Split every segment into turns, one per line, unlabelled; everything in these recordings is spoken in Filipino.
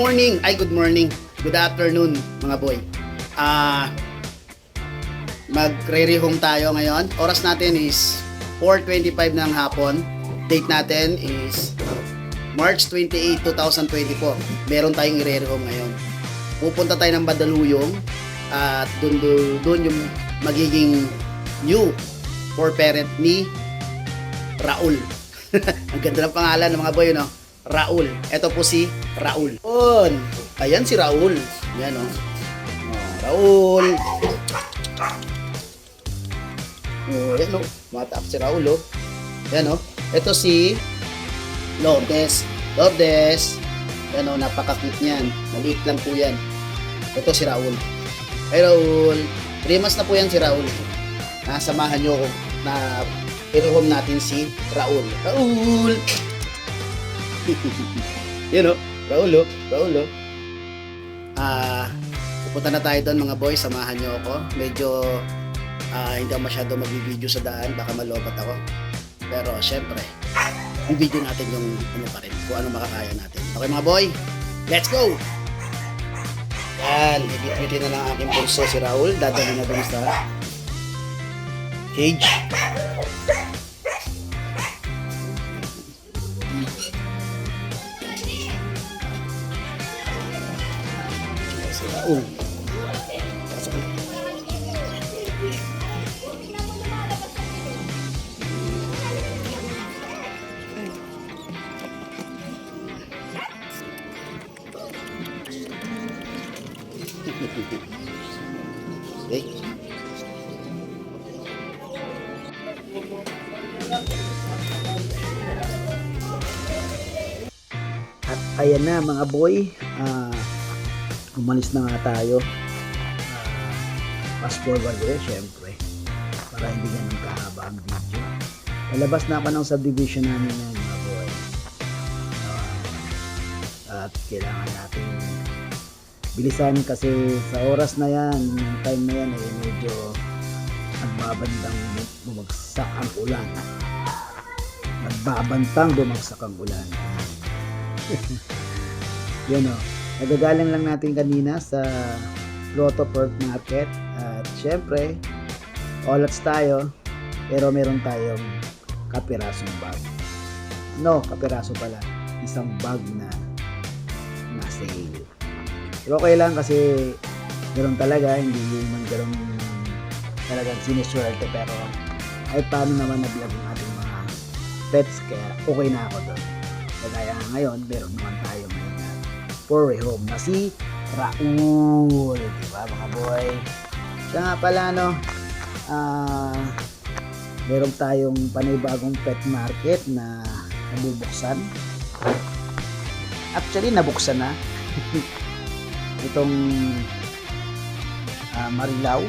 Good morning, good afternoon mga boy. Magre-rehome tayo ngayon. Oras natin is 4:25 ng hapon. Date natin is March 28, 2024. Meron tayong i-rehome ngayon. Pupunta tayo ng Badaluyong at doon yung magiging new for parent ni Raul. Ang ganda ng pangalan ng mga boy, no? Raul. Ito po si Raul. Ayan si Raul. Yan, oh. Raul. Yan, oh. Matap si Raul, oh. Yan, oh. Ito si Lourdes. Yan, oh. Napaka-cute niyan. Maliit lang po yan. Ito si Raul. Hey, Raul. 3 months na po yan si Raul. Samahan nyo ko na i-rehome natin si Raul. Raul! Yun, oh. Raul, oh. Pupunta na tayo doon mga boy. Samahan nyo ako. Medyo hindi ako masyado mag-video sa daan. Baka malobat ako. Pero syempre, yung video natin yung ano pa rin. Kung ano makakaya natin. Okay mga boy, let's go! Yan, ibit-bitin na lang aking pulso si Raul. Dadali na doon sa cage. Si Raul. Okay. At ayan na mga boy, umalis na nga tayo. Fast forward syempre para hindi ganun kahaba ang video. Lalabas na ako ng subdivision namin yan mga boy. At kailangan natin bilisan kasi sa oras na yan, yung time na yan medyo nagbabandang bumagsak ang ulan. Yun o. Nagagaling lang natin kanina sa Grotto Pork Market. At syempre, olats tayo. Pero meron tayong kapirasong bag. Kapiraso pala. Isang bag na sale. Pero okay lang kasi ganoon talaga, hindi man ganoon talagang siniswerte, pero ay paano naman na-vlog ang ating mga pets, kaya okay na ako doon. Kaya ngayon, meron naman tayo ngayon na for rehome na si Raul, diba mga boy? Siya nga pala, meron tayong panibagong pet market na nabubuksan. Actually, nabuksan na. Itong Marilao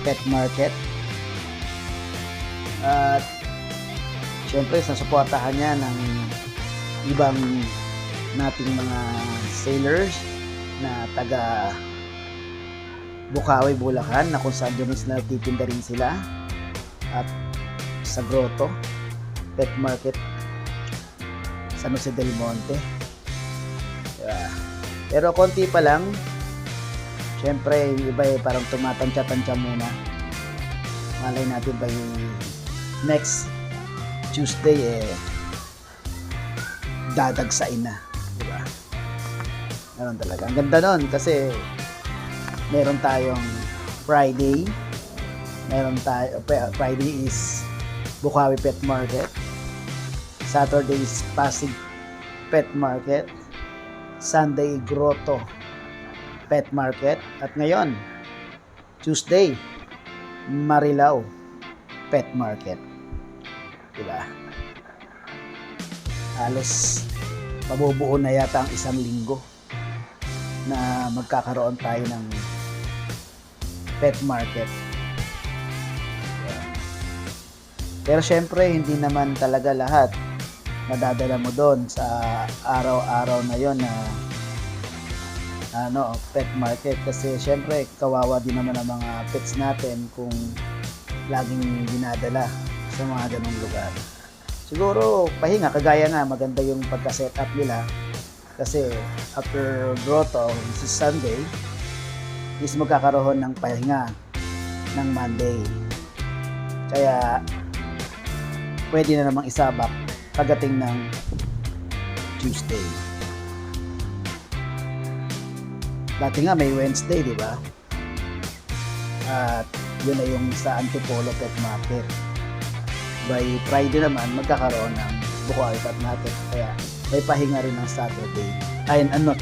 Pet Market. At syempre sasuportahan niya ng ibang nating mga sailors na taga Bukawi, Bulacan, na kung saan dyan is nagtitinda rin sila. At sa Grotto Pet Market San Jose del Monte. Pero konti pa lang. Syempre, yung iba parang tumatansya-tansya muna. Malay natin by next Tuesday dadagsain na, diba? Meron talaga. Ang ganda nun kasi meron tayong Friday. Friday is Bukawi Pet Market. Saturday is Pasig Pet Market. Sunday, Grotto Pet Market. At ngayon, Tuesday, Marilao Pet Market. Diba? Halos mabubuo na yata ang 1 linggo na magkakaroon tayo ng pet market. Diba? Pero syempre, hindi naman talaga lahat madadala mo doon sa araw-araw na yon na pet market, kasi syempre kawawa din naman ang mga pets natin kung laging dinadala sa mga ganung lugar. Siguro pahinga, kagaya nga maganda yung pagka-set up nila Kasi after grotto, which is Sunday, is magkakaroon ng pahinga ng Monday. Kaya pwede na namang isabak pagdating ng Tuesday. Dati nga may Wednesday, di ba? At yun na yung sa Antipolo Pet Market. By Friday naman, magkakaroon ng Bukawi Pet Market. Kaya may pahinga rin ng Saturday. Ay, not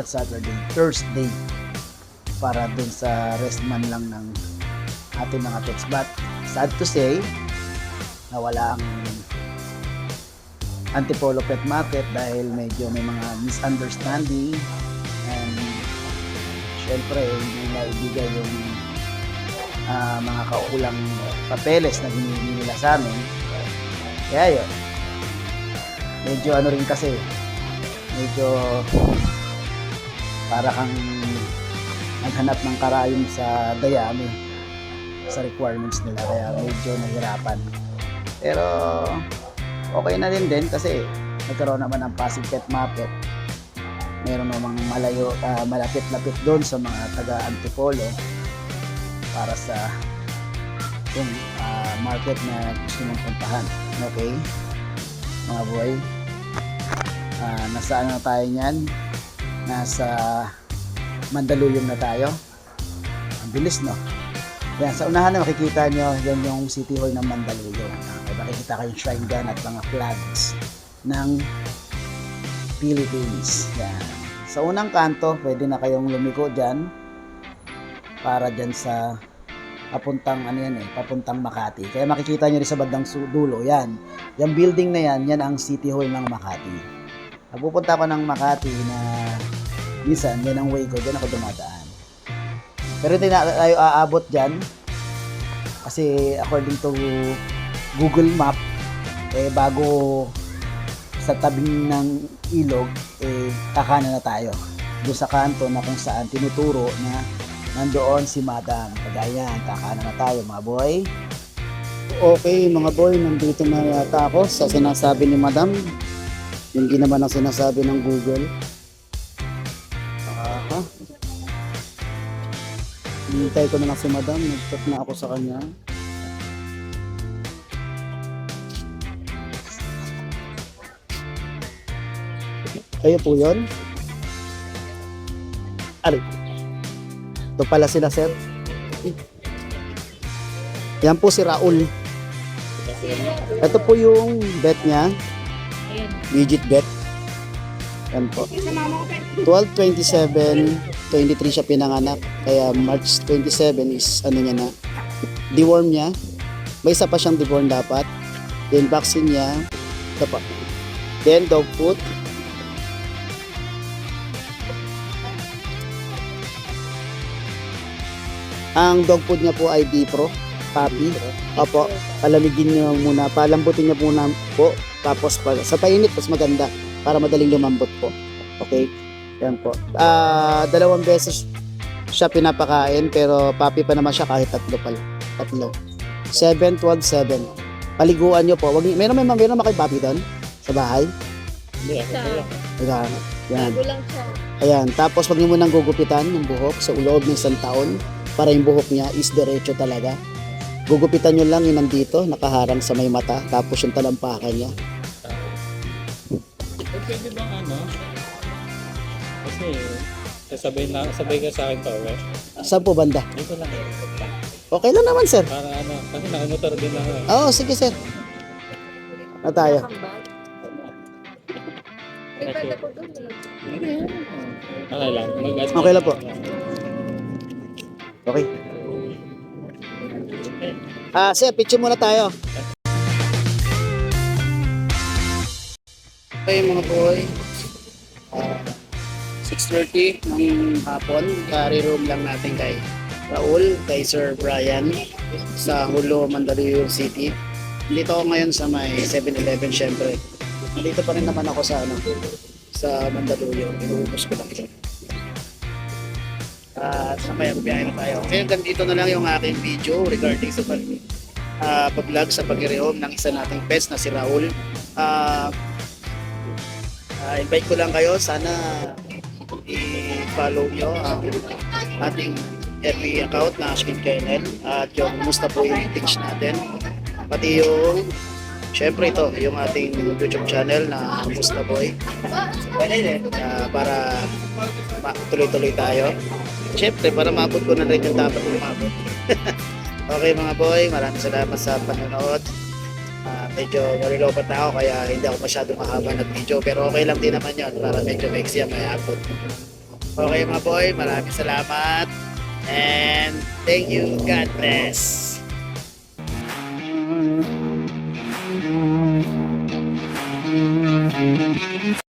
Saturday, Thursday. Para dun sa rest man lang ng ating mga pets. But sad to say, nawala ang Antipolo Pet Market dahil medyo may mga misunderstanding and syempre hindi na ibigay yung mga kaukulang papeles na hinihingi nila sa amin. Kaya yun, medyo ano rin kasi, medyo para kang naghanap ng karayom sa dayami sa requirements nila, kaya medyo nahirapan. Pero okay na din kasi nagkaroon naman ng Pasig Pet Market. Meron namang malapit-lapit doon sa mga taga Antipolo para sa yung market na gusto mong puntahan. Okay, mga boy, nasa ano na tayo niyan? Nasa Mandaluyong na tayo. Ang bilis, no? Yan, sa unahan na makikita nyo, yan yung City Hall ng Mandaluyong. Makikita kayong shrine dyan at mga flags ng Philippines. Yan. Sa unang kanto, pwede na kayong lumiko dyan para dyan sa papuntang papuntang Makati. Kaya makikita nyo rin sa bandang dulo, yan. Yung building na yan, yan ang City Hall ng Makati. Pagpupunta ko ng Makati na minsan, yan ang way ko, dyan ako dumadaan. Pero hindi na tayo aabot dyan kasi according to Google Map, bago sa tabing ng ilog, kakanan na tayo. Doon sa kanto na kung saan tinuturo na nandoon si Madam. Kagaya, kakanan na tayo mga boy. Okay mga boy, nandito na yata ako sa sinasabi ni Madam. Hindi naman ang sinasabi ng Google. Hinintay ko na lang si Madam. Nag-chat na ako sa kanya. Kayo po yun? Ari. Ito pala sila, sir. Yan po si Raul. Ito po yung bet niya. Digit bet. Yan po. 12/27/23 siya pinanganak. Kaya March 27 is ano niya na. Deworm niya. May isa pa siyang deworm dapat. Then vaccine niya. Ito pa. Then dog food. Ang dog food niya po ay D-Pro. Puppy. Opo. Palamigin niyo muna. Palambutin niya muna po. Tapos sa painit, mas maganda. Para madaling lumambot po. Okay? Yan po. 2 beses siya pinapakain, pero puppy pa naman siya kahit tatlo. 7, 12, 7. Paliguan nyo po. Meron makay puppy doon? Sa bahay? Ayan. Ayan. Tapos wag nyo munang gugupitan ng buhok sa loob ng 1 taon para yung buhok niya is diretso talaga. Gugupitan nyo lang yung nandito, nakaharang sa may mata, tapos yung talampakan niya.
Pwede bang kasi sabay ka sa akin pa, right?
Saan po banda?
Dito lang eh.
Okay lang naman, sir.
Para kasi nakamotor din ako eh.
Oo, sige, sir. Na tayo.
Okay lang.
Okay lang po. Okay. Sir, picture muna tayo. Okay mga boy, 6:30 ng hapon, kari-room lang natin kay Raul, kay Sir Brian sa Hulo, Mandaluyong City. Dito ako ngayon sa may 7-Eleven syempre. Dito pa rin naman ako sa Mandaluyong, inuubos ko lang ito. At mamaya biyahe na tayo. Kaya ganito na lang yung aking video regarding sa pag-vlog sa pag-rehome ng isa nating pets na si Raul. Invite ko lang kayo, sana i-follow nyo ang ating FB account na Skin Kernel at yung musta po yung page natin. Pati yung, syempre ito, yung ating YouTube channel na Musta Boy. Para tuloy-tuloy tayo. Syempre, para maabot ko na rin yung dapat umabot. Okay mga boy, maraming salamat sa panonood. Medyo nalilopat na ako kaya hindi ako masyadong mahaba ng video pero okay lang din naman yun para medyo maiksi ang may abot. Okay mga boy, maraming salamat and thank you. God bless.